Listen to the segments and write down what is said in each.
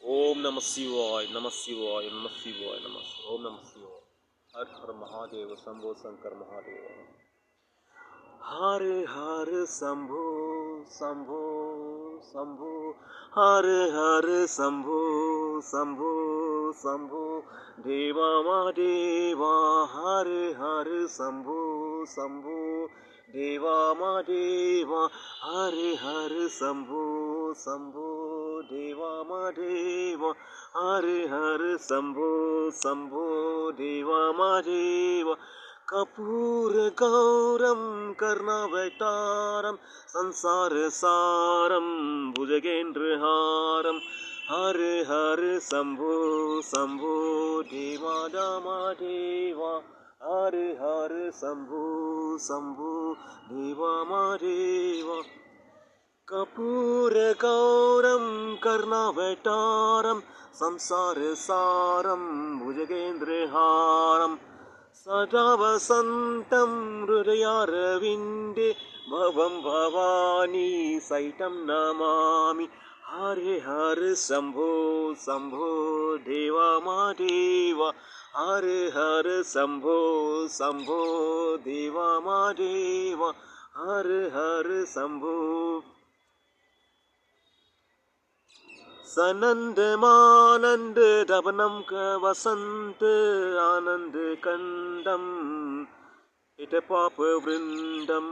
ओम नमः शिवाय नमः शिवाय नमः शिवाय नमः ओम नमः शिवाय। हर हर महादेव शंभो शंकर महादेव। हर हर शंभो शंभो शंभो हर हर शंभो शंभो शंभो देवा महादेवा। हर हर शंभो शंभो देवा महादेवा। हर हर शंभो शंभो देवा महादेवा। हर हर शंभो शंभो देवा महादेवा। कपूर गौरम कर्णावतारम संसार सारम भुजगेंद्रहारम। हर हर शंभो शंभो देवा महादेवा। हर हर शंभो शंभो देवा महादेवा। कपूर गौरम कर्णावतारम संसार सारम भुजगेंद्रहारम। सदा वसन्तं हृदयारविन्दे भवं भवानी सहितं नमामि। हरे हर शंभो शंभो देवा महादेवा। हरे हर शंभो शंभो देवा महादेवा। हर हर शंभो। सनंद मानंद दवनम वसंत आनंद कंदम इत पाप वृंदम।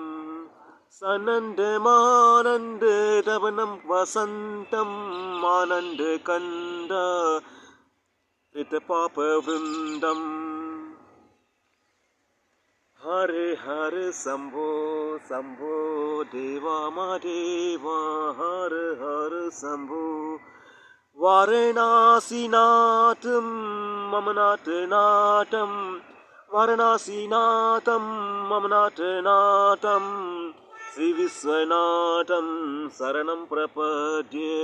सनंद मानंद दवनम वसंतम आनंद कंद इत पाप वृंदम। हर हर शंभो शंभो देवा महादेवा। हर हर शंभो। वाराणसीनाथं मम नाथनाथं वाराणसीनाथं मम नाथनाथं श्रीविश्वनाथं शरणं प्रपद्ये।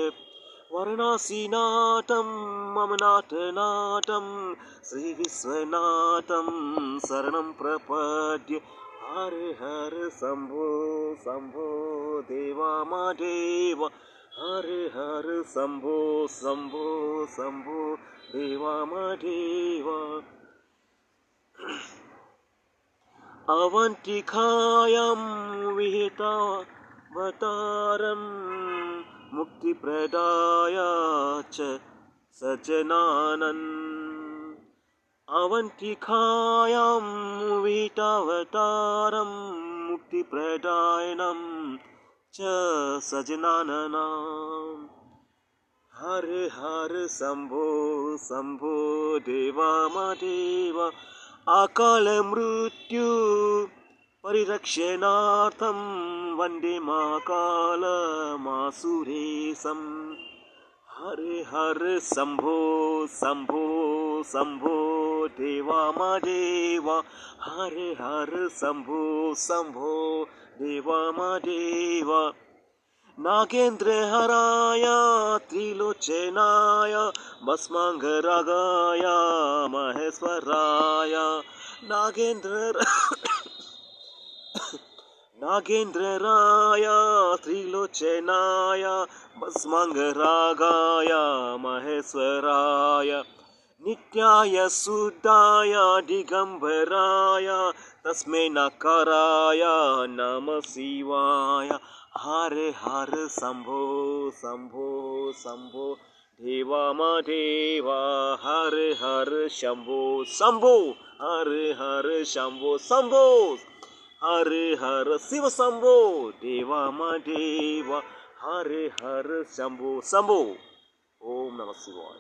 वाराणसीनाथं मम नाथनाथं श्रीविश्वनाथं शरणं प्रपद्ये। हर हर शंभो शंभो देवा महादेवा। हर हर शंभो शंभो शंभो देवा महादेवा। अवंतिकायां विहितावतारं मुक्तिप्रदाय च सज्जनानन्। अवंतिकायां विहितावतारं मुक्तिप्रदायनं च सजनानां। हर हर शंभो शंभो देवा महादेवा। अकाल मृत्यु परिरक्षणार्थं वन्दे महाकालमासुरेशं। हर हर शंभो शंभो शंभो देवा महादेवा। हर हर शंभो शंभो देवा महादेवा। नागेन्द्रहराय त्रिलोचनाय भस्मांगरागाय महेश्वराय। नागेन्द्रराय त्रिलोचनाय भस्मांगरागाय महेश्वराय। नित्याय शुद्धाय दिगंबराय तस्मै नकाराय नमः शिवाय। हर हर शंभो शंभो शंभो देवा महादेवा। हर हर शंभो शंभो हर हर शंभो शंभो। हर हर शिव शंभो देवा महादेवा। हर हर शंभो शंभो। ओम नमः शिवाय।